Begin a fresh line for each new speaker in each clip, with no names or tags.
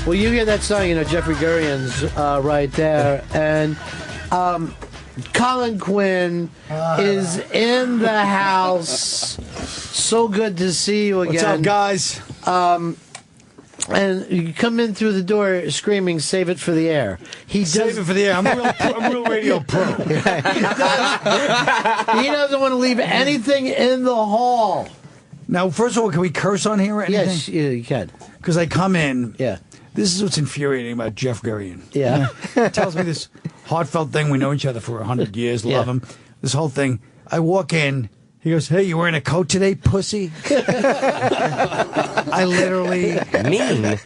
Well, you hear that song, Jeffrey Gurian's right there, and Colin Quinn is in the house. So good to see you again.
What's up, guys?
And you come in through the door screaming, "Save it for the air."
Save it for the air. I'm real radio pro.
He doesn't want to leave anything in the hall.
Now, first of all, can we curse on here or anything?
Yes, you can.
Because I come in.
Yeah.
This is what's infuriating about Jeff Gurian.
Yeah.
He tells me this heartfelt thing. We know each other for 100 years. Love him. This whole thing. I walk in. He goes, "Hey, you wearing a coat today, pussy?" I literally...
Mean.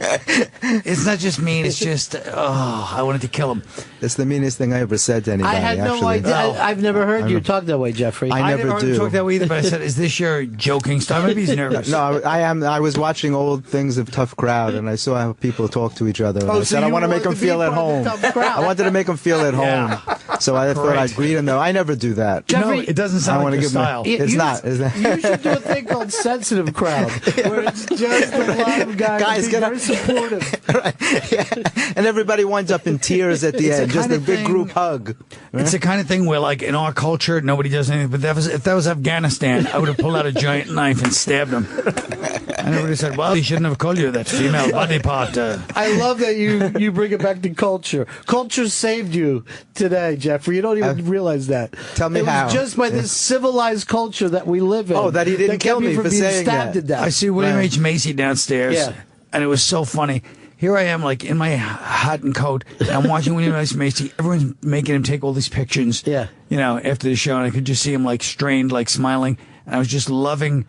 It's not just mean. It's just, I wanted to kill him.
It's the meanest thing I ever said to anybody.
I had no idea. I've never heard you talk that way, Jeffrey.
I never
didn't
do.
talk that way either, but I said, is this your joking style? Maybe he's nervous.
No, I am. I was watching old things of Tough Crowd, and I saw how people talk to each other. And I said, I want to make them feel at home. I wanted to make them feel at home. So I thought I'd greet them. No, I never do that.
Jeffrey,
no, it doesn't sound like your style.
It's not. Is that?
You should do a thing called Sensitive Crowd, where it's just a lot of guys being very supportive.
Right. Yeah. And everybody winds up in tears at the end, just a big group hug. Right?
It's the kind of thing where, like, in our culture, nobody does anything. But if that was Afghanistan, I would have pulled out a giant knife and stabbed him. And everybody said, well, he shouldn't have called you that female body part.
I love that you bring it back to culture. Culture saved you today, Jeffrey. You don't even realize that.
Tell me
it
how.
was just by this civilized culture that we live in.
Oh, that he didn't kill me for saying
that. To death.
I see William H. Macy downstairs, and it was so funny. Here I am, like, in my hat and coat, and I'm watching William H. Macy. Everyone's making him take all these pictures, after the show, and I could just see him, like, strained, like, smiling, and I was just loving,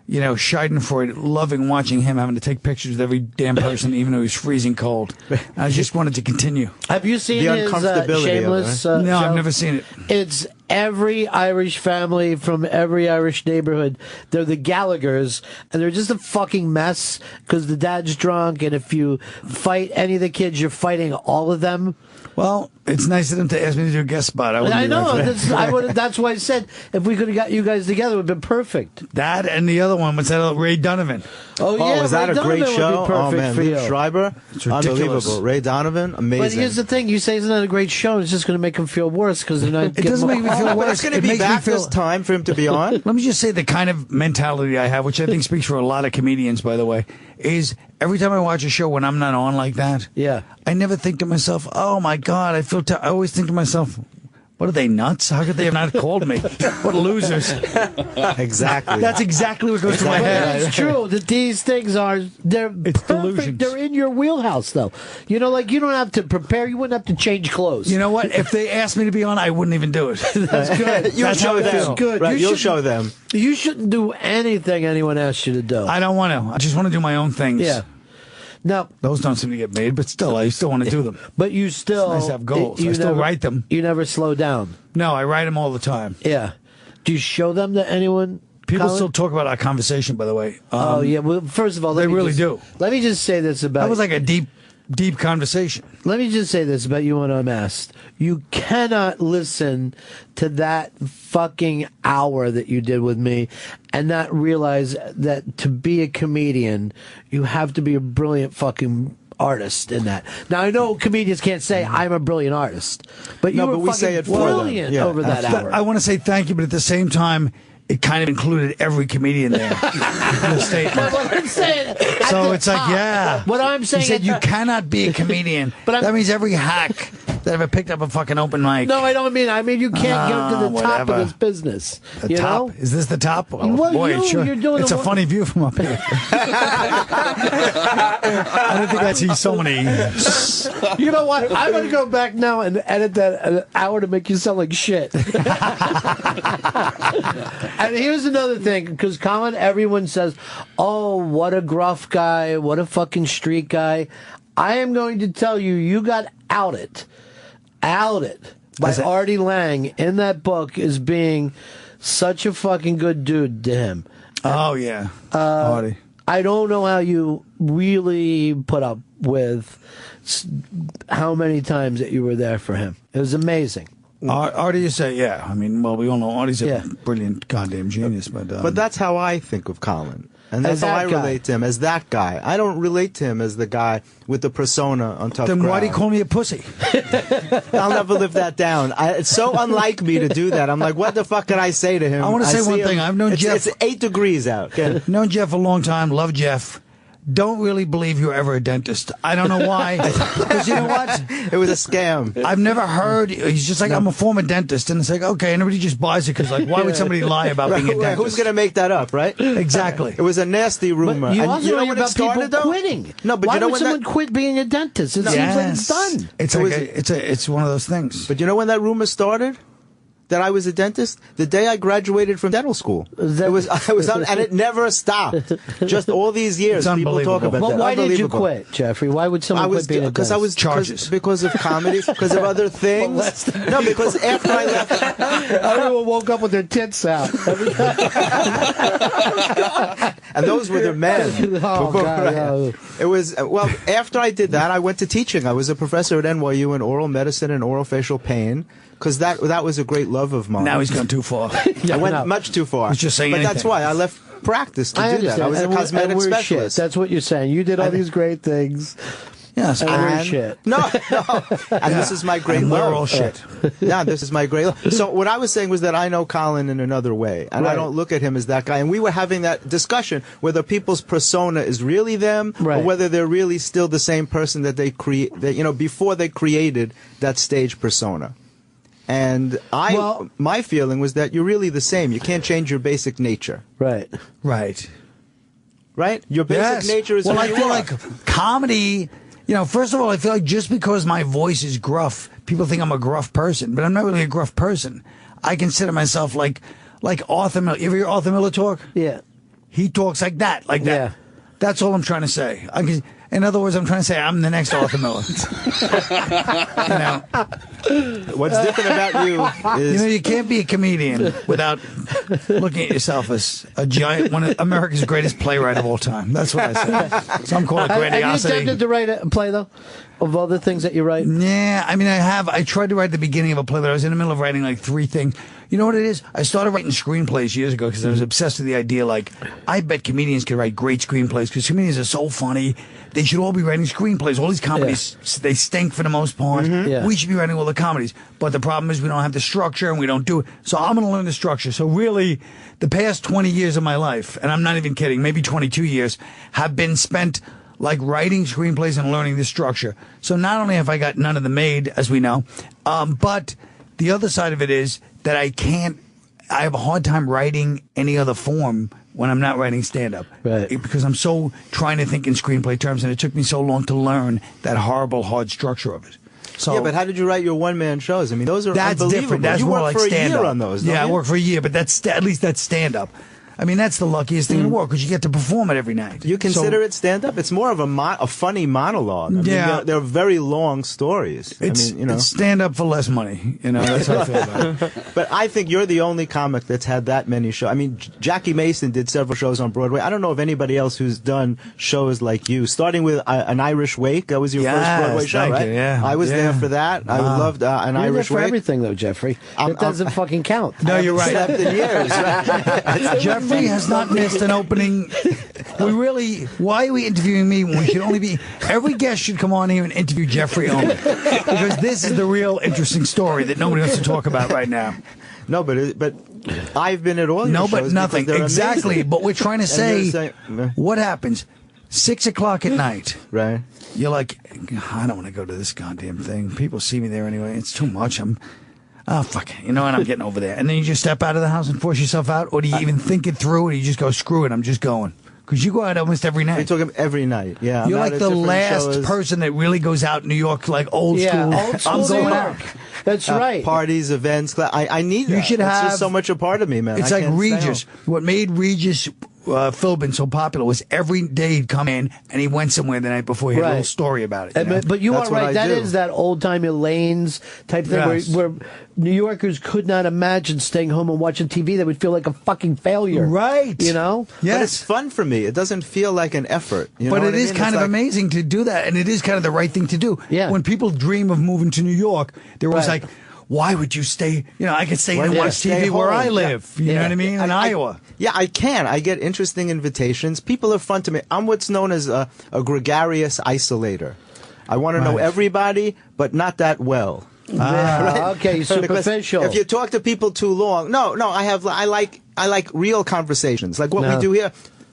Schadenfreude, loving watching him having to take pictures with every damn person, even though he was freezing cold. I just wanted to continue.
Have you seen his Shameless
No,
show?
I've never seen it.
It's every Irish family from every Irish neighborhood. They're the Gallaghers, and they're just a fucking mess because the dad's drunk, and if you fight any of the kids, you're fighting all of them.
Well, it's nice of them to ask me to do a guest spot.
I know. That's why I said if we could have got you guys together, it would have been perfect.
That and the other one was that Ray Donovan.
Oh, yeah.
Was that
Ray
a great
Donovan
show?
would be perfect
Man,
for you.
Schreiber?
It's ridiculous.
Unbelievable. Ray Donovan? Amazing.
But here's the thing. You say it's not a great show. It's just going to make them feel worse because they're not
It doesn't make me feel worse.
It's going to be back this time for him to be on.
Let me just say the kind of mentality I have, which I think speaks for a lot of comedians, by the way, is every time I watch a show when I'm not on like that, I never think to myself, oh, my God, I always think to myself, what are they, nuts? How could they have not called me? What losers.
Exactly.
That's exactly what goes through my head.
It's true that these things they're
It's
perfect.
delusions.
They're in your wheelhouse, though. Like you don't have to prepare. You wouldn't have to change clothes.
You know what? If they asked me to be on, I wouldn't even do it.
That's good.
You'll show them.
That's good.
Right, you'll show them.
You shouldn't do anything anyone asks you to do.
I don't want to. I just want to do my own things.
Yeah. Now,
those don't seem to get made, but still, I still want to do them.
But you still...
It's nice to have goals. I still write them.
You never slow down.
No, I write them all the time.
Yeah. Do you show them to anyone?
People
Colin?
still talk about our conversation, by the way.
Oh, yeah. Well, first of all,
they really do.
Let me just say this about...
That was like a deep conversation.
Let me just say this about you and Unmasked. You cannot listen to that fucking hour that you did with me and not realize that to be a comedian, you have to be a brilliant fucking artist in that. Now, I know comedians can't say, I'm a brilliant artist, but you were
we
fucking
say it for
brilliant
them.
over that hour.
I want to say thank you, but at the same time, it kind of included every comedian there in the statement.
But what I'm saying,
So it's like, yeah.
What I'm saying
He said
is
you cannot be a comedian.
But
that means every hack that ever picked up a fucking open mic.
No, I don't mean. I mean you can't get to the top of
whatever.
this business.
The
you
top?
know?
Is this the top? Oh,
Well,
boy,
you're doing
it's
the
a
one-
funny view from up here. I don't think I see so many.
You know what? I'm going to go back now and edit that an hour to make you sound like shit. And here's another thing, because Colin, everyone says, oh, what a gruff guy, what a fucking street guy. I am going to tell you, you got outed by Artie Lang in that book as being such a fucking good dude to him.
Oh, yeah. Artie.
I don't know how you really put up with how many times that you were there for him. It was amazing.
Artie, you say, yeah. I mean, well, we all know Artie's a brilliant goddamn genius. But
that's how I think of Colin. And that's how I relate to him, as that guy. I don't relate to him as the guy with the persona on Tough Crowd.
Then why do you call me a pussy?
I'll never live that down. It's so unlike me to do that. I'm like, what the fuck can I say to him?
I want to say one thing. I've known Jeff.
It's 8 degrees out. Yeah.
Known Jeff a long time. Love Jeff. Don't really believe you were ever a dentist. I don't know why. Because you know what?
It was a scam.
I've never heard. He's just like, I'm a former dentist. And it's like, okay, and everybody just buys it because, like, why would somebody lie about being a dentist?
Who's going to make that up, right?
Exactly.
It was a nasty rumor.
But you
and
also know about people quitting.
No, but
why
you know
would someone quit being a dentist? It seems like it's done.
It's one of those things.
But you know when that rumor started? That I was a dentist? The day I graduated from dental school. I was on, and it never stopped. Just all these years, people talk about that.
But why did you quit, Jeffrey? Why would someone quit being a dentist?
Because of comedy, because of other things. No, because after I left,
everyone woke up with their tits out.
And those were the men.
Oh, God,
It was, well, after I did that, I went to teaching. I was a professor at NYU in oral medicine and oral facial pain. Because that was a great love of mine.
Now he's gone too far.
I went much too far.
He's just saying
But
anything.
That's why I left practice to do that. I was a cosmetic specialist.
Shit. That's what you're saying. You did all these great things.
Yes,
and we're shit.
No. And this is my great love.
We're all shit.
Yeah, this is my great love. So what I was saying was that I know Colin in another way. And I don't look at him as that guy. And we were having that discussion whether people's persona is really them or whether they're really still the same person that they create, before they created that stage persona. And my feeling was that you're really the same. You can't change your basic nature.
Right.
Your basic nature is who you are.
I feel like comedy, first of all, I feel like just because my voice is gruff, people think I'm a gruff person, but I'm not really a gruff person. I consider myself like Arthur Miller. You ever hear Arthur Miller talk?
Yeah.
He talks like that. Yeah. That's all I'm trying to say. In other words, I'm trying to say I'm the next Arthur Miller.
What's different about you is...
you can't be a comedian without looking at yourself as a giant, one of America's greatest playwright of all time. That's what I say. So I'm called a grandiosity.
Have you attempted to write a play, though? Of all the things that you write?
Yeah, I have. I tried to write the beginning of a play, but I was in the middle of writing like 3 things. You know what it is? I started writing screenplays years ago because I was obsessed with the idea, I bet comedians could write great screenplays because comedians are so funny. They should all be writing screenplays. All these comedies, they stink for the most part. We should be writing all the comedies. But the problem is we don't have the structure and we don't do it. So I'm going to learn the structure. So really, the past 20 years of my life, and I'm not even kidding, maybe 22 years, have been spent writing screenplays and learning the structure. So not only have I got none of them made, as we know, but the other side of it is that I have a hard time writing any other form when I'm not writing stand-up.
Right.
Because I'm so trying to think in screenplay terms, and it took me so long to learn that horrible, hard structure of it. So,
yeah, but how did you write your one-man shows? Those are
that's
unbelievable.
Different. That's
you
more
worked
like
for
stand-up.
a year on those,
I worked for a year, but at least that's stand-up. That's the luckiest thing in the world because you get to perform it every night.
You consider it stand-up? It's more of a funny monologue. They're very long stories.
It's stand-up for less money. That's how I feel about it.
But I think you're the only comic that's had that many shows. Jackie Mason did several shows on Broadway. I don't know of anybody else who's done shows like you, starting with An Irish Wake. That was your first Broadway show, right?
Yeah.
I was there for that. I loved An Irish
Wake.
Wake.
Everything, though, Jeffrey. It doesn't fucking count.
No, you're right.
Slept in years.
Jeffrey has not missed an opening. Why are we interviewing me when we should only be, every guest should come on here and interview Jeffrey only. Because this is the real interesting story that nobody wants to talk about right now.
No, but I've been at all your shows.
No, but nothing. Exactly.
Amazing.
But we're trying to say, what happens? 6 o'clock at night.
Right.
You're like, I don't want to go to this goddamn thing. People see me there anyway. It's too much. Oh, fuck it. And I'm getting over there. And then you just step out of the house and force yourself out? Or do you even think it through and you just go, screw it, I'm just going? Because you go out almost every night.
You're talking every night, yeah.
You're like the last person that really goes out in New York, old school.
Old school
I'm going
out. That's right.
Parties, events. I need that.
You should
it's
have.
Just so much a part of me, man.
It's like Regis. What made Regis Philbin so popular was every day he'd come in and he went somewhere the night before. He had a little story about it.
But you
That's
are right. That
do.
is that old-timey Lanes type thing where New Yorkers could not imagine staying home and watching TV. They would feel like a fucking failure.
Right.
Yes.
But it's fun for me. It doesn't feel like an effort.
But it is kind of amazing to do that, and it is kind of the right thing to do.
Yeah.
When people dream of moving to New York, they're always like, why would you stay? You know, I could stay and watch TV where I live. You know what I mean? In Iowa.
Yeah, I can. I get interesting invitations. People are fun to me. I'm what's known as a gregarious isolator. I want to know everybody, but not that well.
Right? Okay, superficial.
If you talk to people too long, I like real conversations, like what we do here.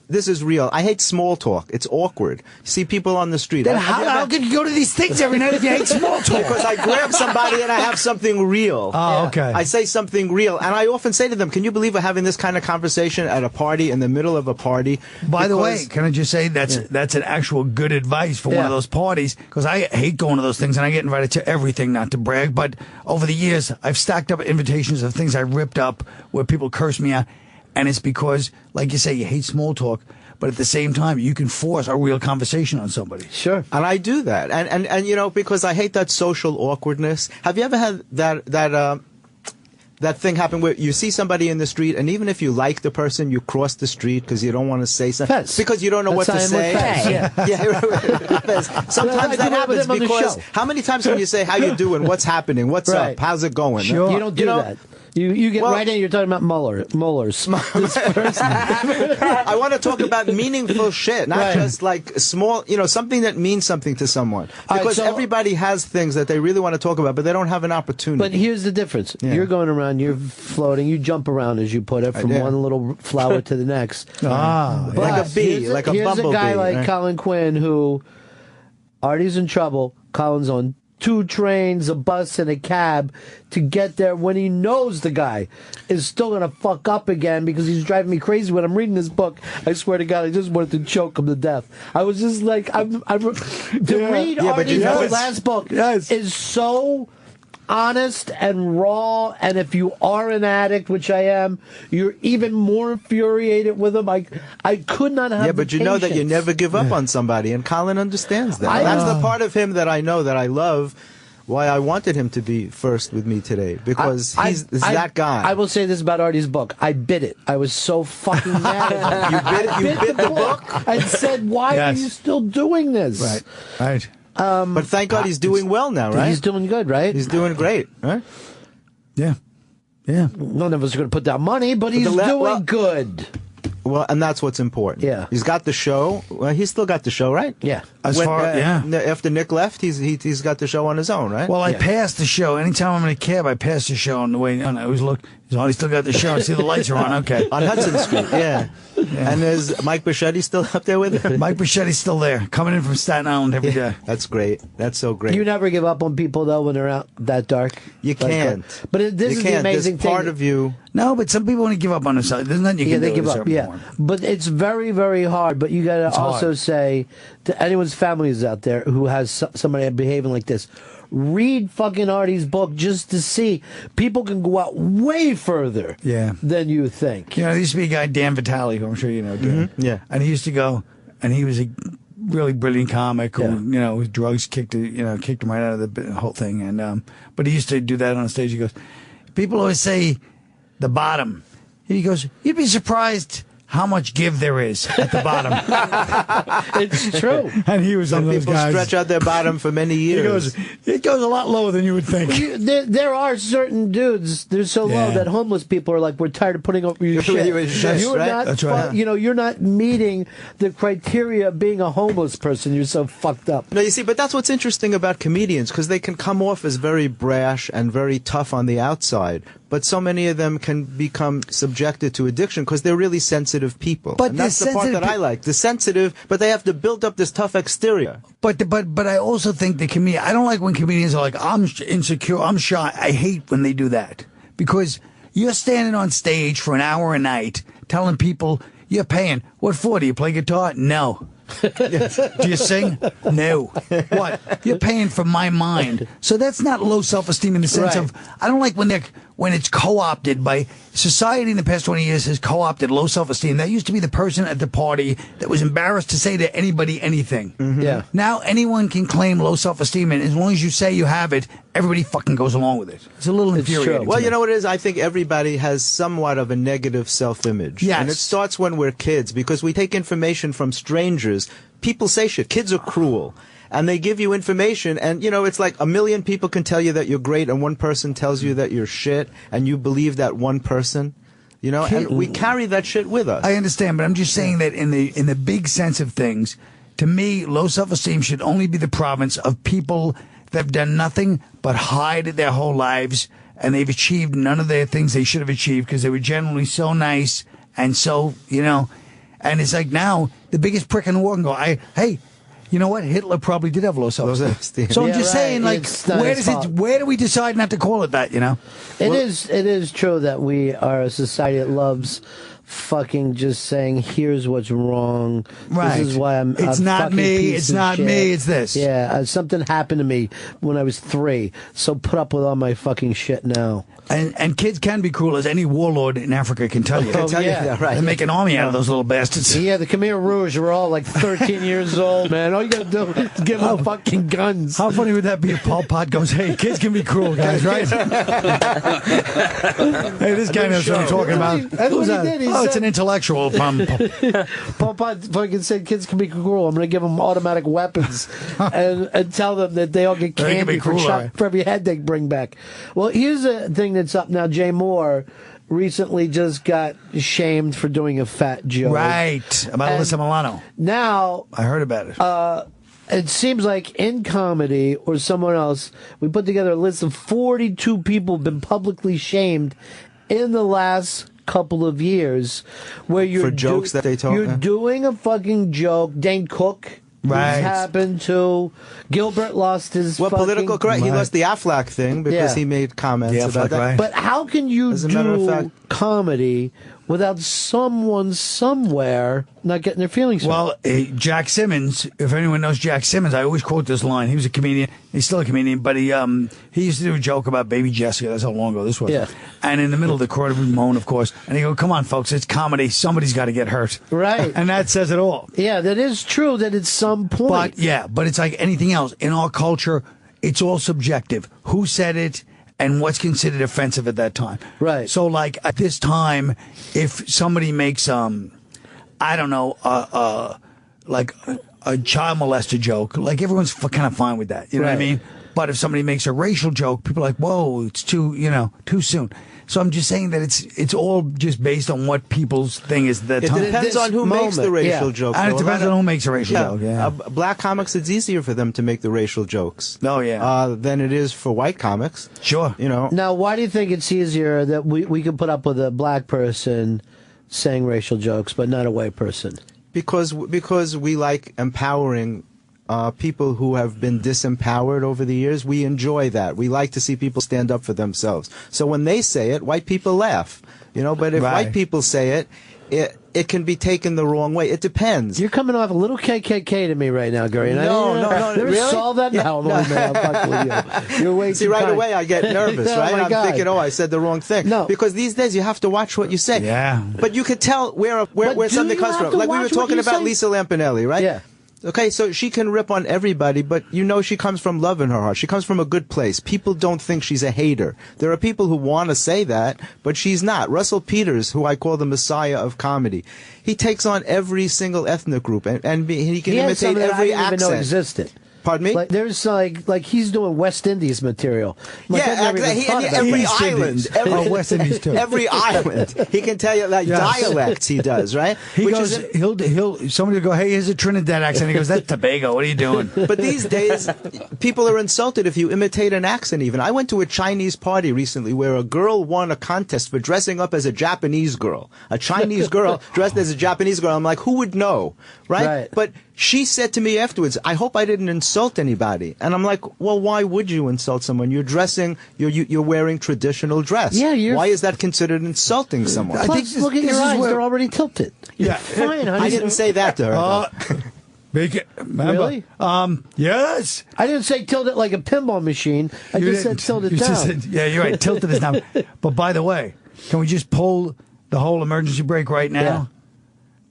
This is real. I hate small talk. It's awkward. You see people on the street.
Then how can you go to these things every night if you hate small talk?
Because I grab somebody and I have something real.
Oh, okay.
I say something real. And I often say to them, can you believe we're having this kind of conversation at a party, in the middle of a party?
By the way, can I just say that's an actual good advice for one of those parties, because I hate going to those things and I get invited to everything, not to brag, but over the years I've stacked up invitations of things I ripped up where people curse me out. And it's because, like you say, you hate small talk, but at the same time, you can force a real conversation on somebody.
Sure.
And I do that. And you know, because I hate that social awkwardness. Have you ever had that thing happen where you see somebody in the street, and even if you like the person, you cross the street because you don't want to say something?
Fez.
Because you don't know what to say. Fez. Sometimes that happens because how many times can you say, how you doing? What's happening? What's up? How's it going?
Sure. You don't do that. You get right in, you're talking about molars.
I want to talk about meaningful shit, not just like small, something that means something to someone. Because everybody has things that they really want to talk about, but they don't have an opportunity.
But here's the difference. Yeah. You're going around, you're floating, you jump around, as you put it, from one little flower to the next.
Like a bee, like a bumblebee.
Here's a guy like Colin Quinn who, Artie's in trouble, Colin's on 2 trains, a bus, and a cab to get there when he knows the guy is still going to fuck up again because he's driving me crazy. When I'm reading this book, I swear to God, I just wanted to choke him to death. I was just like, to read Artie's last book is so honest and raw, and if you are an addict, which I am, you're even more infuriated with him. I could not have
but you know that you never give up on somebody, and Colin understands that. That's the part of him that I know, that I love, why I wanted him to be first with me today, because he's that guy.
I will say this about Artie's book. I bit it. I was so fucking mad at him.
You bit the book?
I said, why are you still doing this?
Right.
But thank God he's doing well now, right?
He's doing good, right?
He's doing great, right?
Yeah.
None of us are going to put down money, but he's doing good.
Well, and that's what's important.
Yeah.
He's got the show. Well, he's still got the show, right?
Yeah.
After Nick left, he's got the show on his own, right?
Well, I passed the show. Anytime I'm in a cab, I pass the show on the way. And I always look. Oh, he still got the show. I see the lights are on. Okay.
On Hudson Street, yeah. And is Mike Bichetti still up there with him?
Mike Bichetti's still there, coming in from Staten Island every day.
That's great. That's so great.
You never give up on people, though, when they're out that dark?
You can't.
But this is the amazing thing.
Part of you.
No, but some people want to give up on themselves. There's nothing you can do.
They give up, But it's very, very hard. But you got to also say to anyone's families out there who has somebody behaving like this, read fucking Artie's book just to see. People can go out way further than you think.
There used to be a guy, Dan Vitale, who I'm sure you know.
Yeah.
And he used to go, and he was a really brilliant comic who, with drugs kicked him right out of the whole thing. And but he used to do that on stage. He goes, people always say the bottom. He goes, you'd be surprised how much give there is at the bottom.
It's true.
And he was one of those
people
guys.
Stretch out their bottom for many years.
It goes a lot lower than you would think.
There are certain dudes, they're so low that homeless people are like, we're tired of putting up your shit.
That's right.
You're not meeting the criteria of being a homeless person. You're so fucked up.
No, you see, but that's what's interesting about comedians, because they can come off as very brash and very tough on the outside. But so many of them can become subjected to addiction because they're really sensitive people.
But
and that's the part that I like. The sensitive, but they have to build up this tough exterior.
But I also think I don't like when comedians are like, I'm insecure, I'm shy. I hate when they do that. Because you're standing on stage for an hour a night telling people you're paying. What for? Do you play guitar? No. Do you sing? No. What? You're paying for my mind. So that's not low self-esteem in the sense of, I don't like when it's co-opted by society. In the past 20 years has co-opted low self-esteem. That used to be the person at the party that was embarrassed to say to anybody anything.
Mm-hmm. Yeah.
Now anyone can claim low self-esteem, and as long as you say you have it, everybody fucking goes along with it. It's a little infuriating.
Well, you know what it is? I think everybody has somewhat of a negative self-image.
Yes.
And it starts when we're kids, because we take information from strangers. People say shit. Kids are cruel. and they give you information, and it's like a million people can tell you that you're great, and one person tells you that you're shit, and you believe that one person. And we carry that shit with us.
I understand, but I'm just saying that in the big sense of things, to me, low self-esteem should only be the province of people that have done nothing but hide their whole lives, and they've achieved none of their things they should have achieved because they were generally so nice and so, and it's like now the biggest prick in the world can go, hey, you know what? Hitler probably did have low self-esteem. So I'm just saying, like, where do we decide not to call it that,
It is true that we are a society that loves fucking just saying, here's what's wrong.
Right.
This is why I'm
It's
a
not
fucking
me.
piece
It's
of
not
shit.
me. It's this.
Yeah, something happened to me when I was 3. So put up with all my fucking shit now.
And kids can be cruel, as any warlord in Africa can tell you.
Right.
They make an army out of those little bastards.
Yeah, the Khmer Rouge were all like 13 years old, man. All you gotta do is give them fucking guns.
How funny would that be if Pol Pot goes, hey, kids can be cruel, guys, right? Hey, this guy knows what I'm talking about.
That's what he did.
It's an intellectual.
Pol Pot fucking said kids can be cruel. I'm going to give them automatic weapons and tell them that they all get candy for every head they bring back. Well, here's a thing that's up now. Jay Moore recently just got shamed for doing a fat joke.
Right. About Alyssa Milano.
Now,
I heard about it.
It seems like in comedy or someone else, we put together a list of 42 people who've been publicly shamed in the last couple of years, where you're
for jokes that they told.
You're doing a fucking joke. Dane Cook.
Right.
This happened to Gilbert. Lost his
political correct.
Right.
He lost the Affleck thing because he made comments about that.
Right.
But how can you do comedy without someone somewhere not getting their feelings hurt?
Well, Jack Simmons, if anyone knows Jack Simmons, I always quote this line. He was a comedian. He's still a comedian, but he used to do a joke about baby Jessica. That's how long ago this was.
Yeah.
And in the middle of the crowd would moan, of course. And he go, come on, folks, it's comedy. Somebody's got to get hurt.
Right.
And that says it all.
Yeah, that is true that at some point.
But it's like anything else. In our culture, it's all subjective. Who said it? And what's considered offensive at that time.
Right.
So, like, at this time, if somebody makes, I don't know, like a child molester joke, like, everyone's kind of fine with that. You know what I mean? But if somebody makes a racial joke, people are like, whoa, it's too soon. So I'm just saying that it's all just based on what people's thing is at that time.
It depends on who makes the racial joke.
And it depends on who makes a racial joke,
Black comics, it's easier for them to make the racial jokes.
Oh, yeah.
Than it is for white comics.
Sure.
Now, why do you think it's easier that we can put up with a black person saying racial jokes, but not a white person?
Because we like empowering people who have been disempowered over the years. We enjoy that. We like to see people stand up for themselves. So when they say it, white people laugh. But if white people say it, it can be taken the wrong way. It depends.
You're coming off a little KKK to me right now, Gurian.
No,
really? Solve that now. I'm fucking with you. You're way
See,
too
right
kind.
away I get nervous, right? I'm thinking, I said the wrong thing.
No.
Because these days you have to watch what you say.
Yeah.
But you could tell where something comes from. Like we were talking about Lisa Lampanelli, right?
Yeah.
Okay, so she can rip on everybody, but she comes from love in her heart. She comes from a good place. People don't think she's a hater. There are people who want to say that, but she's not. Russell Peters, who I call the messiah of comedy, he takes on every single ethnic group, and he can imitate every accent.
I didn't even know existed.
Pardon me?
Like there's like he's doing West Indies material. Like,
every island,
West Indies too.
Every island, he can tell you dialects. He does, right?
He'll somebody will go, hey, here's a Trinidad accent. He goes, that's Tobago. What are you doing?
But these days, people are insulted if you imitate an accent. Even I went to a Chinese party recently where a girl won a contest for dressing up as a Japanese girl. A Chinese girl dressed as a Japanese girl. I'm like, who would know, right? But she said to me afterwards, I hope I didn't insult anybody. And I'm like, well, why would you insult someone? You're dressing, you're wearing traditional dress.
Yeah,
why is that considered insulting someone?
Plus, look at your eyes. They're already tilted.
Yeah.
Fine,
I didn't say that to her.
Really?
Yes.
I didn't say tilt it like a pinball machine. I just said tilt it down.
Yeah, you're right. Tilted is down. But by the way, can we just pull the whole emergency brake right now?
Yeah.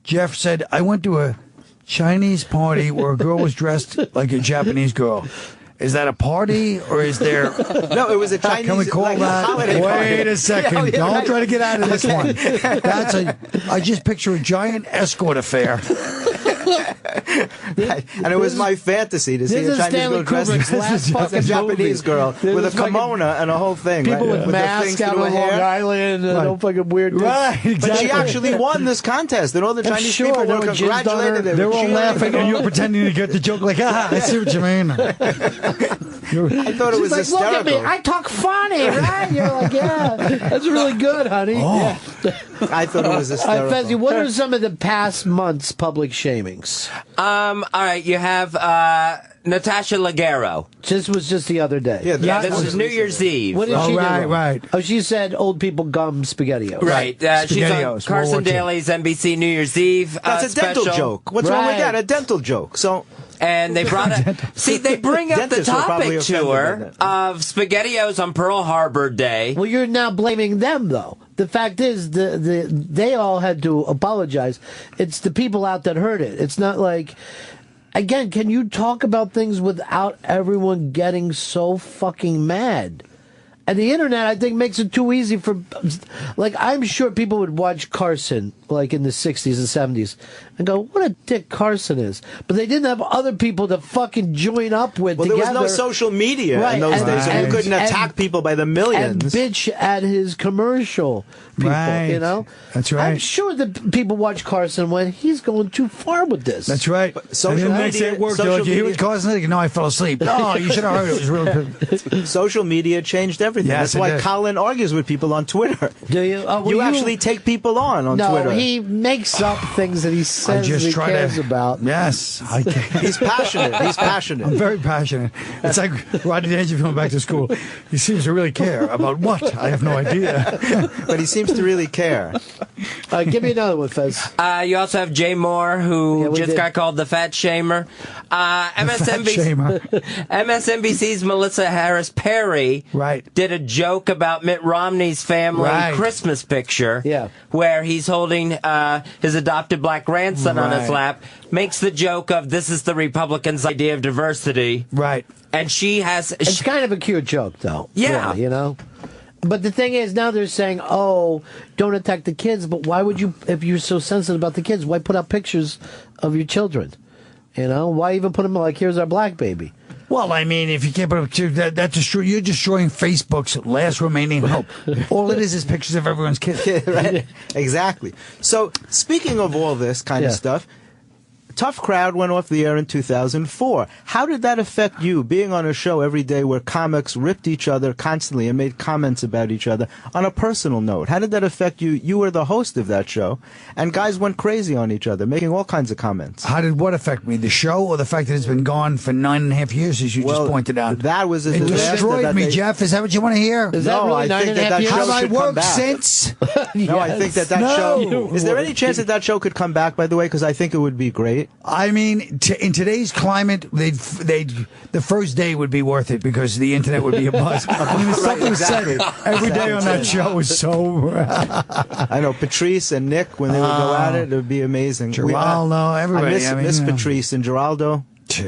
Jeff said, I went to a Chinese party where a girl was dressed like a Japanese girl. Is that a party or is there?
No, it was a Chinese.
Can we call that?
Holiday
Wait
party.
a second! Don't try to get out of this one. I just picture a giant escort affair.
And it was my fantasy to see a Chinese girl dressed as a Japanese girl with a kimono and a whole thing.
People with masks out on Long Island and all fucking weird things.
Right, exactly.
But she actually won this contest, and all the Chinese people were congratulated her.
They were all laughing, and you were pretending to get the joke like, I see what you mean.
I thought it was hysterical.
Look at me, I talk funny, right? You're like, yeah, that's really good, honey.
Oh.
Yeah.
I thought it was hysterical.
Fezzi, what are some of the past months' public shamings?
All right, you have Natasha Leggero.
This was just the other day.
Yeah, this is New Year's Eve.
What did she do?
Right.
Oh, she said old people gum SpaghettiOs.
Right. She's on Carson Daly's NBC New Year's Eve
That's a dental joke. What's wrong with that? A dental joke. So.
And they brought they bring up the topic to her of SpaghettiOs on Pearl Harbor Day.
Well, you're now blaming them, though. The fact is, they all had to apologize. It's the people out that heard it. It's not like... Again, can you talk about things without everyone getting so fucking mad? And the internet, I think, makes it too easy for... Like, I'm sure people would watch Carson, like, in the 60s and 70s, and go, what a dick Carson is. But they didn't have other people to fucking join up with together.
There was no social media in those days, so you couldn't attack people by the millions.
And bitch at his commercial people, you know?
That's right.
I'm sure that people watch Carson when he's going too far with this.
That's right.
Social media...
Did you hear what Carson said? No, I fell asleep. No, you should have heard it. It was really...
Social media changed everything.
Yes,
that's why Colin argues with people on Twitter.
Do you?
You actually take people on Twitter.
No, he makes up things that he says he cares about.
Yes.
He's passionate.
I'm very passionate. It's like Rodney Dangerfield going back to school. He seems to really care about what? I have no idea.
But he seems to really care.
Give me another one, Fez.
You also have Jay Moore, who just got called the Fat Shamer. MSNBC's Melissa Harris Perry did a joke about Mitt Romney's family Christmas picture, where he's holding his adopted black grandson on his lap, makes the joke of this is the Republicans' idea of diversity.
Right.
And she has...
It's kind of a cute joke, though.
Yeah.
You know? But the thing is, now they're saying, oh, don't attack the kids, but why would you, if you're so sensitive about the kids, why put out pictures of your children? You know? Why even put them like, here's our black baby?
Well, I mean, if you can't put up you're destroying Facebook's last remaining hope. All it is pictures of everyone's kids.
Right? Exactly. So, speaking of all this kind of stuff, Tough Crowd went off the air in 2004. How did that affect you, being on a show every day where comics ripped each other constantly and made comments about each other on a personal note? How did that affect you? You were the host of that show, and guys went crazy on each other, making all kinds of comments.
How did what affect me? The show or the fact that it's been gone for 9.5 years, as you just pointed out?
That was
it destroyed me, Jeff. Is that what you want to hear?
Is that really
I think that show
Have I
should come
worked
back.
since?
No, I think that show... Is there any chance that show could come back, by the way? Because I think it would be great.
I mean, in today's climate, the first day would be worth it because the internet would be a buzz. I mean, something said every day on that show was so...
I know, Patrice and Nick, when they would go at it would be amazing.
Geraldo, everybody.
I miss Patrice and Geraldo.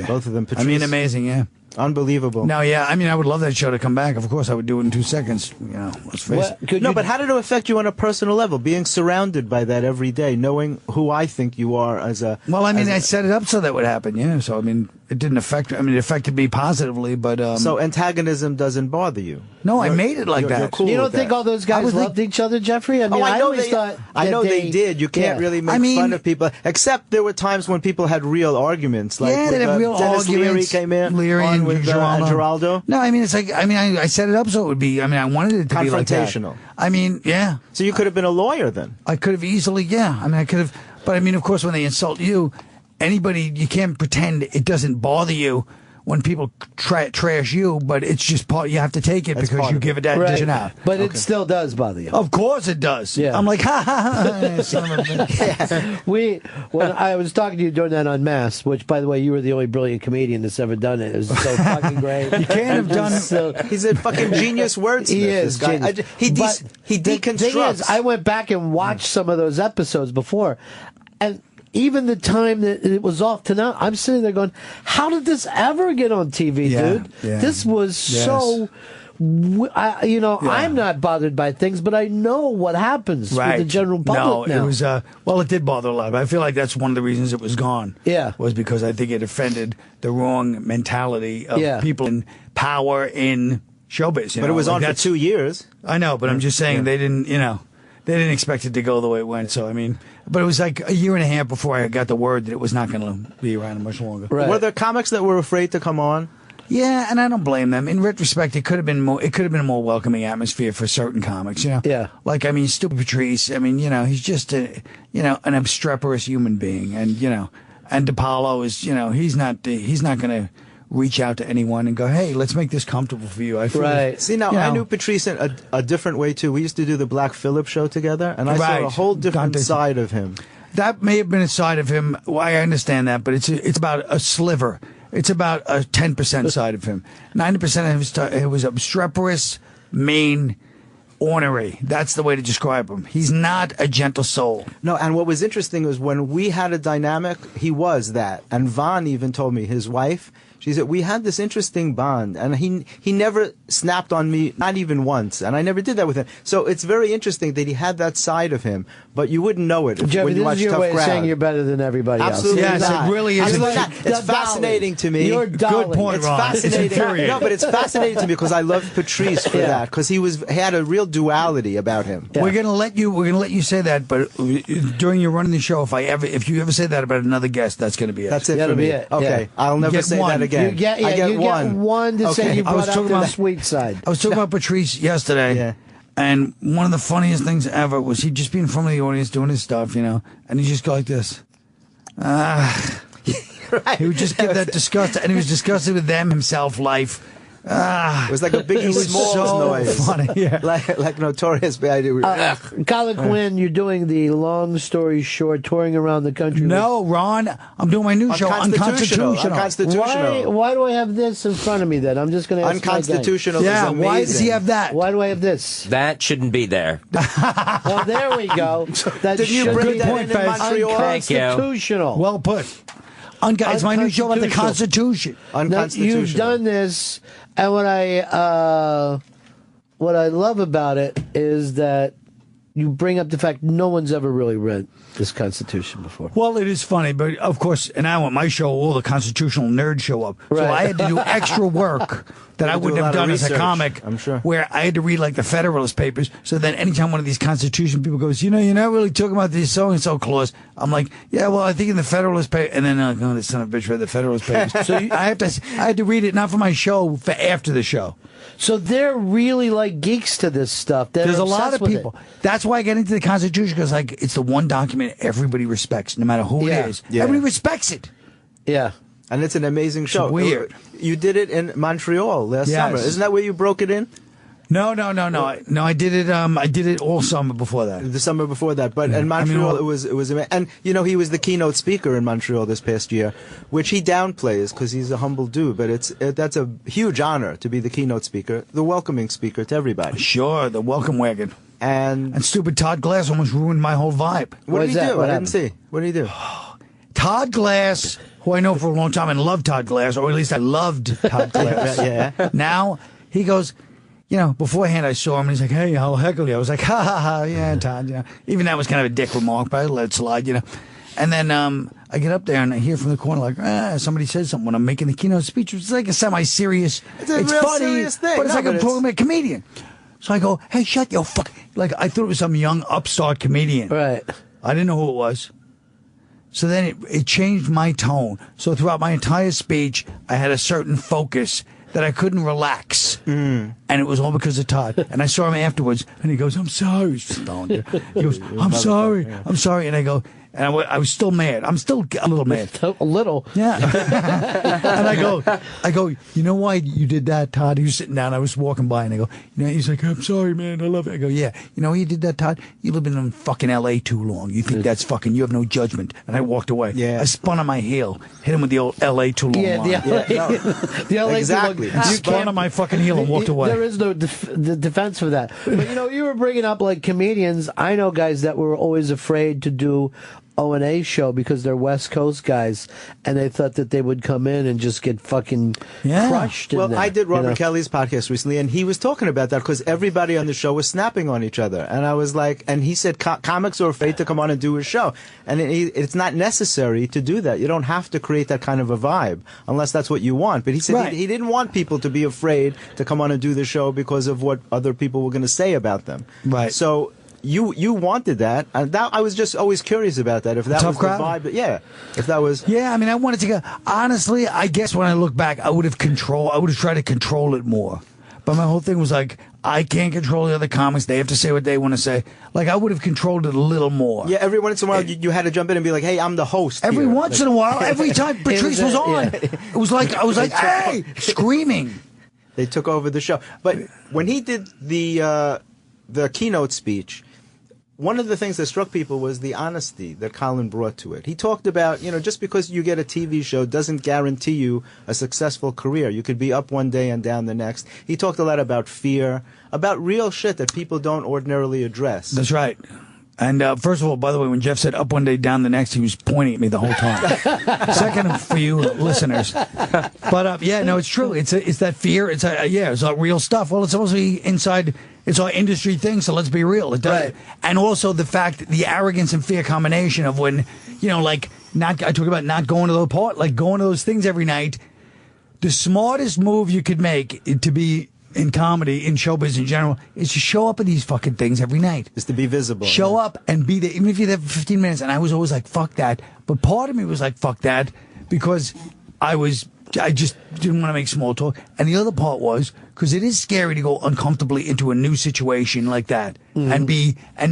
Both of them. Patrice.
I mean, amazing, yeah.
Unbelievable.
No, yeah. I mean, I would love that show to come back. Of course, I would do it in 2 seconds. You know, let's face it.
But how did it affect you on a personal level, being surrounded by that every day, knowing who I think you are as a...
Well, I mean, I set it up so that would happen, yeah. So, I mean, it didn't affect... I mean, it affected me positively, but...
So antagonism doesn't bother you?
No, I made it like that.
You're cool
you don't think all those guys loved each other, Jeffrey? I mean,
I know they did. You can't really make fun of people, except there were times when people had real arguments. Like
they had real
Dennis
arguments.
Leary came in on with Geraldo.
No, I mean, it's like, I mean, I set it up so it would be, I mean, I wanted it to be like that.
Confrontational.
I mean, yeah.
So you could have been a lawyer then?
I could have easily, yeah. I mean, I could have, but I mean, of course, when they insult you, anybody, you can't pretend it doesn't bother you when people trash you, but it's just part. You have to take it because you give it that dish out.
But it still does bother you.
Of course it does. Yeah. I'm like, ha ha ha.
When I was talking to you during that Unmasked, which, by the way, you were the only brilliant comedian that's ever done it. It was so fucking great.
You can't have done it.
He's a fucking genius wordsmith.
He is.
This guy. He deconstructs.
The thing is, I went back and watched some of those episodes before, and even the time that it was off to now, I'm sitting there going, how did this ever get on TV, dude?
Yeah.
This was so I'm not bothered by things, but I know what happens with the general public now.
It was, it did bother a lot. I feel like that's one of the reasons it was gone.
Yeah.
Was because I think it offended the wrong mentality of people in power in showbiz.
But it was on for 2 years.
I know, but I'm just saying they didn't expect it to go the way it went. So, I mean, but it was like a year and a half before I got the word that it was not going to be around much longer.
Right. Were there comics that were afraid to come on?
Yeah, and I don't blame them. In retrospect, it could have been more. It could have been a more welcoming atmosphere for certain comics.
Yeah.
Like, I mean, Stupid Patrice. I mean, he's just an obstreperous human being, and and DePaulo is, he's not going to reach out to anyone and go, hey, let's make this comfortable for you. I feel
See, now, I knew Patrice in a different way, too. We used to do the Black Phillip show together, and I saw a whole different side of him.
That may have been a side of him. Well, I understand that, but it's about a sliver. It's about a 10% side of him. 90% of his it was obstreperous, mean, ornery. That's the way to describe him. He's not a gentle soul.
No, and what was interesting was when we had a dynamic, he was that. And Vaughn even told me, his wife, she said, we had this interesting bond, and he never snapped on me, not even once, and I never did that with him. So it's very interesting that he had that side of him, but you wouldn't know it
Jeffy,
when you watch
this is your
Tough
way
Crowd.
of saying you're better than everybody
Absolutely
else.
Yes,
not.
it really is.
It's fascinating to me.
You're
Good point,
It's
Ron.
fascinating.
It's
No, but it's fascinating to me because I love Patrice for that, because he had a real duality about him.
Yeah. We're gonna let you say that, but during your running the show, if you ever say that about another guest, that's gonna be it.
That's it for me. Okay, I'll never say that again.
You get one to say you brought up to the sweet side.
I was talking about Patrice yesterday, and one of the funniest things ever was he'd just be in front of the audience doing his stuff, and he'd just go like this.
Right.
He would just give that disgust, and he was disgusted with them, himself, life.
It was like a Biggie Smalls noise.
Funny, yeah.
like Notorious B.I.G.
Colin Quinn, you're doing the long story short, touring around the country.
No, Ron, I'm doing my new show, Unconstitutional.
Why do I have this in front of me then? I'm just going to ask
Unconstitutional is amazing.
Why does he have that?
Why do I have this?
That shouldn't be there.
Well, there we go.
Did you bring that in Montreal?
Unconstitutional.
Well put. It's my new show about the Constitution.
Unconstitutional.
You've done this, and what I love about it is that you bring up the fact no one's ever really read this Constitution before.
Well, it is funny, but of course, and I want my show, all the constitutional nerds show up. Right. So I had to do extra work that I wouldn't have done as a comic.
I'm sure.
Where I had to read like the Federalist Papers. So then anytime one of these Constitution people goes, you're not really talking about the so-and-so clause. I'm like, yeah, well, I think in the Federalist Papers. And then I'm like, oh, this son of a bitch read the Federalist Papers. So I had to read it, not for my show, for after the show.
So they're really like geeks to this stuff.
There's a lot of people. That's why I get into the Constitution, because it's the one document everybody respects, no matter who it is. Yeah. Everybody respects it.
Yeah.
And it's an amazing show.
It's weird.
You did it in Montreal last summer. Isn't that where you broke it in?
No. I did it. I did it all summer before that.
The summer before that, but in Montreal, it was amazing. And he was the keynote speaker in Montreal this past year, which he downplays because he's a humble dude. But that's a huge honor to be the keynote speaker, the welcoming speaker to everybody.
Sure, the welcome wagon.
And
stupid Todd Glass almost ruined my whole vibe.
What did he do? I didn't see. What did he do?
Todd Glass, who I know for a long time and loved Todd Glass, or at least I loved Todd Glass.
Yeah.
Now he goes. Beforehand I saw him and he's like, hey, I'll heckle you. I was like, ha ha ha, yeah, Todd. Even that was kind of a dick remark, but I let it slide, And then I get up there and I hear from the corner like, somebody said something when I'm making the keynote speech. It's like a semi-serious.
It's a real
funny,
serious thing.
But it's like I'm talking about a comedian. So I go, hey, shut your fuck. Like I thought it was some young upstart comedian.
Right.
I didn't know who it was. So then it changed my tone. So throughout my entire speech, I had a certain focus that I couldn't relax. And it was all because of Todd. And I saw him afterwards, and he goes, I'm sorry. He goes, I'm sorry. I'm sorry. And I go, and I was still mad. I'm still a little mad.
A little.
Yeah. And I go, you know why you did that, Todd? He was sitting down. I was walking by, and I go, he's like, I'm sorry, man. I love it. I go, yeah. You know why you did that, Todd? You live in fucking L.A. too long. You think that's fucking, you have no judgment. And I walked away.
Yeah.
I spun on my heel, hit him with the old L.A. too long line.
The L.A.
Exactly.
too long.
You spun on my fucking heel and walked away.
There is no the defense for that. But, you were bringing up like comedians. I know guys that were always afraid to do O&A show because they're West Coast guys, and they thought that they would come in and just get fucking crushed.
Well,
in
I
there,
did Robert Kelly's podcast recently, and he was talking about that because everybody on the show was snapping on each other. And I was like, and he said comics are afraid to come on and do a show. And it's not necessary to do that. You don't have to create that kind of a vibe unless that's what you want. But he said he didn't want people to be afraid to come on and do the show because of what other people were going to say about them.
Right.
So you wanted that, and that I was just always curious about that. If that was
crowd?
the vibe, yeah. If that was,
I mean, I wanted to go. Honestly, I guess when I look back, I would have tried to control it more. But my whole thing was like, I can't control the other comics. They have to say what they want to say. Like, I would have controlled it a little more.
Yeah, every once in a while, you had to jump in and be like, hey, I'm the host.
Every once in a while, every time Patrice was on, it was like, I was like, hey, screaming.
They took over the show. But when he did the keynote speech, one of the things that struck people was the honesty that Colin brought to it. He talked about, just because you get a TV show doesn't guarantee you a successful career. You could be up one day and down the next. He talked a lot about fear, about real shit that people don't ordinarily address.
That's right. And first of all, by the way, when Jeff said up one day, down the next, he was pointing at me the whole time. Second, for you listeners. But no, it's true. It's that fear. It's all real stuff. Well, it's supposed to be inside. It's our industry thing, so let's be real. It does. Right. And also the fact, the arrogance and fear combination of when, I talk about not going to the part, like going to those things every night. The smartest move you could make to be in comedy, in showbiz in general, is to show up at these fucking things every night.
Is to be visible.
Show up and be there, even if you're there for 15 minutes. And I was always like, fuck that. But part of me was like, fuck that, because I just didn't want to make small talk. And the other part was, because it is scary to go uncomfortably into a new situation like that and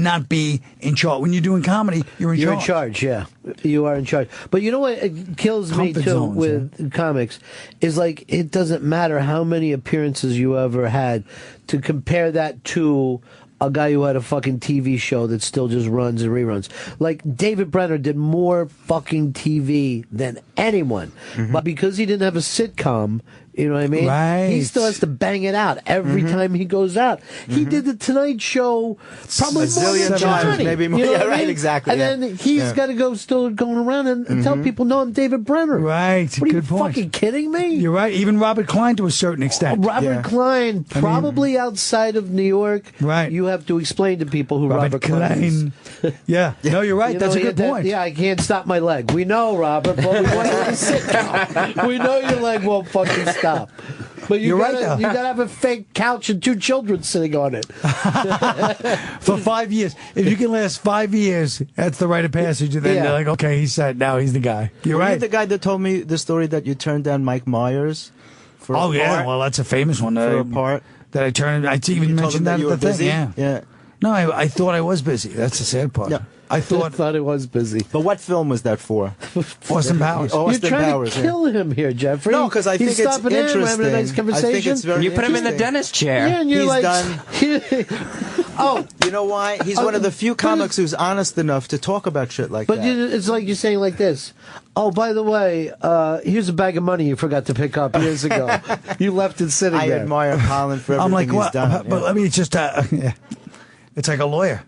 not be in charge. When you're doing comedy, you're in charge.
You're in charge, yeah. You are in charge. But you know what it kills me, too, with comics, is like, it doesn't matter how many appearances you ever had to compare that to a guy who had a fucking TV show that still just runs and reruns. Like, David Brenner did more fucking TV than anyone. But because he didn't have a sitcom, you know what I mean?
Right.
He still has to bang it out every time he goes out. He did the Tonight Show probably
a zillion times, maybe more.
You know
right, exactly.
And then he's got to go still going around and tell people, no, I'm David Brenner.
Right.
What are
Good
you
point.
fucking kidding me?
You're right. Even Robert Klein to a certain extent.
Robert Klein, probably outside of New York.
Right.
You have to explain to people who Robert Klein is.
Yeah. No, you're right. That's a good point.
I can't stop my leg. We know, Robert, but we want you to sit down. We know your leg won't fucking stop. But you're right, though. You gotta have a fake couch and 2 children sitting on it.
For 5 years. If you can last 5 years, that's the rite of passage. And then they're like, okay, he's set. Now he's the guy. You're right.
You're the guy that told me the story that you turned down Mike Myers for a part?
Well, that's a famous one.
For a part.
That I turned. I even mentioned that at the thing.
Yeah.
No, I thought I was busy. That's the sad part.
Yeah.
I thought it was busy.
But what film was that for?
Austin Powers.
You're trying to kill him here, Jeffrey.
No, because I think it's interesting.
We're having a nice conversation.
I think it's very
You put him in the dentist chair.
Yeah, and you're
He's
like,
done. You know why? He's one of the few comics who's honest enough to talk about shit like that.
But it's like you're saying like this. Oh, by the way, here's a bag of money you forgot to pick up years ago. You left it sitting there.
I admire Colin for everything he's done.
But I mean, it's just it's like a lawyer.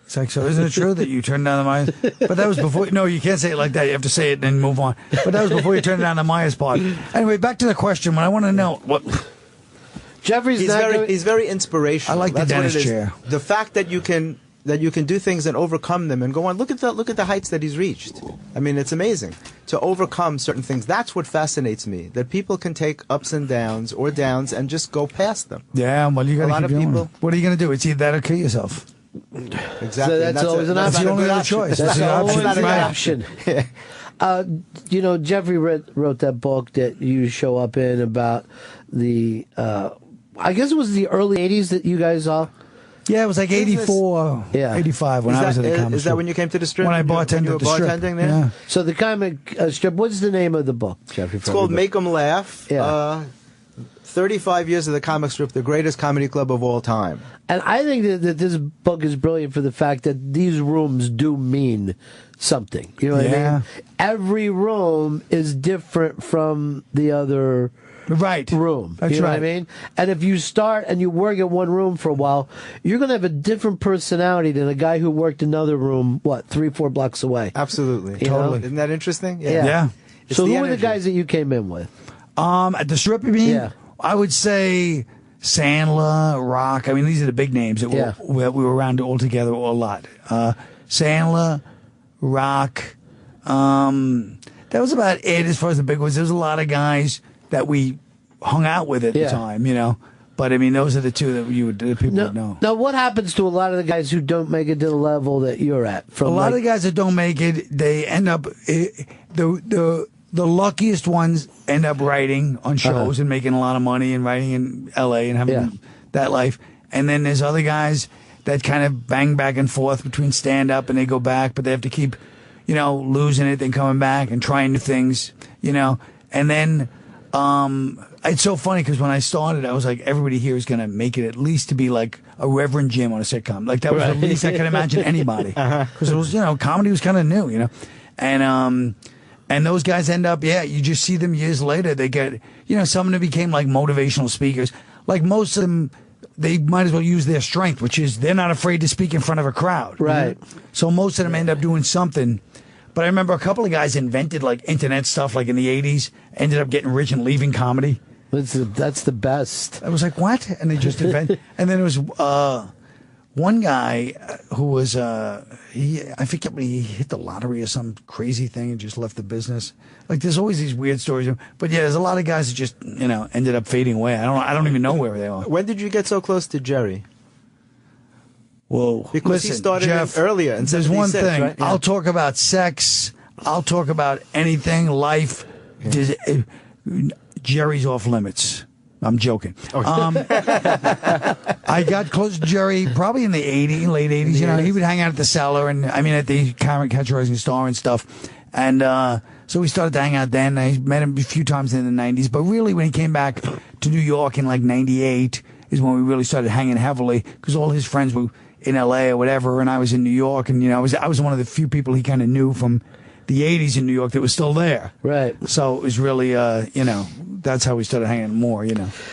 It's like, so isn't it true that you turned down the Myers? But that was before. No, you can't say it like that. You have to say it and then move on. But that was before you turned down the Myers part. Anyway, back to the question. What I want to know,
Jeffrey's
he's very inspirational.
I like the dentist chair.
The fact that you can do things and overcome them and go on. Look at the heights that he's reached. I mean, it's amazing to overcome certain things. That's what fascinates me. That people can take ups and downs or downs and just go past them.
Yeah, well, you got to keep
a lot of people.
What are you going to do? It's either that or kill yourself.
Exactly.
So that's always an option.
That's the only other choice.
That's always an
option.
Jeffrey wrote that book that you show up in about the. I guess it was the early '80s that you guys all.
Yeah, it was like 84, 85 when I was at the comic
Is that when you came to the strip?
When I bartended at the strip.
Bartending there?
Yeah.
So the comic strip, what's the name of the book, Jeffrey?
It's called Make 'em Laugh.
Yeah.
35 years of the comic strip, the greatest comedy club of all time.
And I think that this book is brilliant for the fact that these rooms do mean something. You know what I mean? Every room is different from the other room.
That's
you know
right.
what I mean? And if you start and you work at one room for a while, you're going to have a different personality than a guy who worked another room, 3-4 blocks away.
Absolutely.
Totally.
Isn't that interesting?
Yeah.
So who were the guys that you came in with?
At the strip, you mean?
Yeah.
I would say Sandler, Rock. I mean, these are the big names that we were around all together a lot. Sandler, Rock. That was about it as far as the big ones. There was a lot of guys that we hung out with at the time, you know. But I mean, those are the two that people would know.
Now, what happens to a lot of the guys who don't make it to the level that you're at?
A lot of the guys that don't make it, they end up the luckiest ones end up writing on shows and making a lot of money and writing in L.A. and having that life. And then there's other guys that kind of bang back and forth between stand-up and they go back, but they have to keep, losing it, then coming back and trying new things, And then it's so funny because when I started, I was like, everybody here is going to make it at least to be like a Reverend Jim on a sitcom. Like, that was the least I could imagine anybody. Because it was, comedy was kind of new, And those guys end up, you just see them years later. They get, some of them became like motivational speakers. Like most of them, they might as well use their strength, which is they're not afraid to speak in front of a crowd.
Right.
So most of them end up doing something. But I remember a couple of guys invented like internet stuff like in the 80s, ended up getting rich and leaving comedy.
That's the best.
I was like, what? And they just invented. And then there was one guy who was, I forget, he hit the lottery or some crazy thing and just left the business. Like, there's always these weird stories. But yeah, there's a lot of guys that just, ended up fading away. I don't even know where they are.
When did you get so close to Jerry?
Well,
because he started
Jeff,
earlier in 76,
there's one thing.
right? Yeah.
I'll talk about sex. I'll talk about anything, life. Yeah. Jerry's off limits. I'm joking. I got close to Jerry probably in the late 80s. He would hang out at the Cellar and, at the Catch a Rising Star and stuff. And so we started to hang out then. I met him a few times in the 90s. But really, when he came back to New York in like 98 is when we really started hanging heavily because all his friends were in L.A. or whatever, and I was in New York. And, I was one of the few people he kind of knew from the 80s in New York that was still there.
Right.
So it was really, that's how we started hanging more,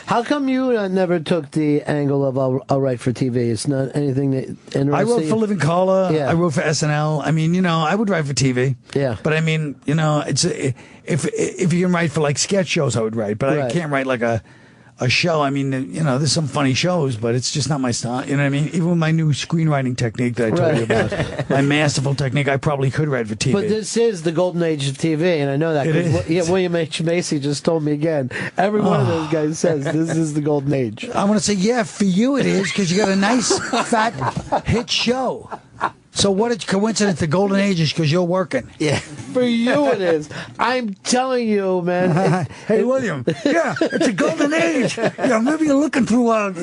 How come you never took the angle of I'll write for TV? It's not anything that interests
I wrote for Living Color.
Yeah.
I wrote for SNL. I would write for TV.
Yeah.
But it's if you can write for like sketch shows, I would write. But I can't write like a show. There's some funny shows, but it's just not my style. You know what I mean? Even with my new screenwriting technique that I told you about, my masterful technique, I probably could write for TV.
But this is the golden age of TV, and I know that. William H. Macy just told me again. Every one of those guys says this is the golden age.
I want to say, yeah, for you it is, because you got a nice, fat hit show. So what a coincidence the golden age is because you're working.
Yeah. For you it is. I'm telling you, man.
Hey, William. Yeah, it's a golden age. Maybe you're looking through,
I'm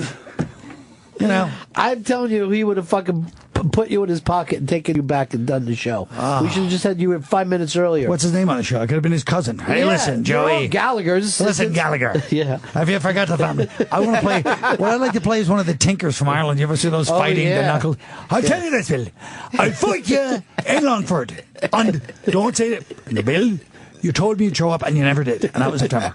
telling you, he would have fucking put you in his pocket and taken you back and done the show. We should have just had you in 5 minutes earlier.
What's his name on the show? I could have been his cousin. Hey, listen, Joey.
Gallagher's.
Listen, Gallagher.
Yeah.
Have you forgot the family? I want to play. What I'd like to play is one of the Tinkers from Ireland. You ever see those fighting the knuckles? I'll tell you this, Bill. I'll fight you in Longford. And don't say it. Bill, you told me you'd show up and you never did. And that was a tremor.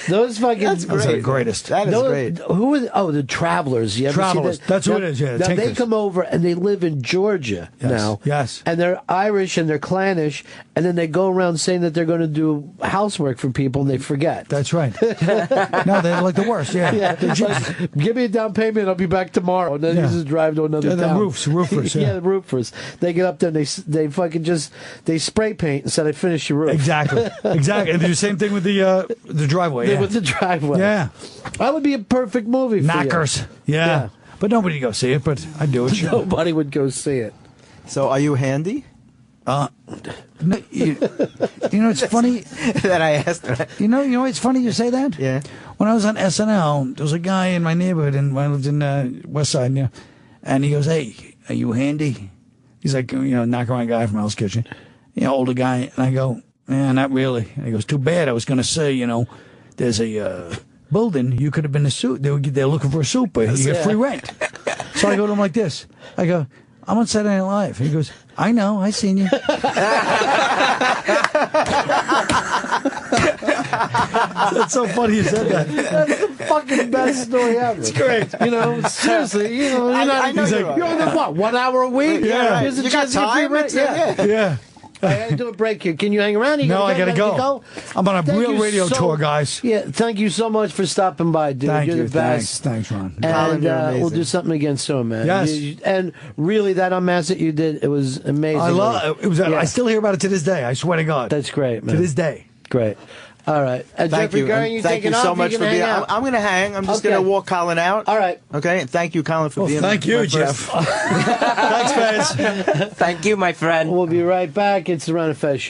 Those fucking...
That's great.
Those are the greatest.
That is great.
Who are... the Travelers. You ever
Travelers.
see that?
That's who it is, yeah.
Now, they
Tinkers.
come over and they live in Georgia now.
Yes.
And they're Irish and they're clannish, and then they go around saying that they're going to do housework for people and they forget.
That's right. No, they're like the worst, yeah.
Like, give me a down payment, I'll be back tomorrow. And then you just drive to another town.
The roofers.
Yeah, the roofers. They get up there and they fucking just... They spray paint and said, I finished your roof.
Exactly. And do the same thing with the driveway.
With the driveway.
Yeah.
That would be a perfect movie for
Knockers.
you.
Yeah. But nobody go see it, but I'd do it.
Nobody would go see it.
So are you handy?
No, it's funny
that I asked.
You know, it's funny you say that.
Yeah.
When I was on SNL, there was a guy in my neighborhood, and when I lived in West Side, and he goes, "Hey, are you handy?" He's like, knock around guy from Hell's Kitchen, older guy, and I go, "Yeah, not really." And he goes, "Too bad. I was going to say, there's a building. You could have been a soup. They're looking for a soup, but you get free rent." So I go to him like this. I go, I'm on Saturday Night Live. He goes, I know, I seen you. That's so funny you said that.
That's the fucking best story ever.
It's great.
You know, seriously, you know, you're on the what, 1 hour a week?
Yeah.
Here's a
You
chance
got
to get free
time?
rent.
Yeah.
I gotta do a break here. Can you hang around?
No, I gotta go. I'm on a real radio tour, guys.
Yeah, thank you so much for stopping by, dude.
Thank
You're
you.
the best.
Thanks, Ron.
And we'll do something again soon, man.
Yes.
And really, that unmask that you did, it was amazing.
I love it. I still hear about it to this day. I swear to God.
That's great, man.
To this day.
Great. All right.
Thank
Jeffrey
you.
Gurian, you
Thank you so much for being. I'm going to hang. I'm just going to walk Colin out.
All right.
Okay. And thank you, Colin, for being.
Thank you, Jeff. Thanks, Fez.
Thank you, my friend.
We'll be right back. It's the Ron and Fez show.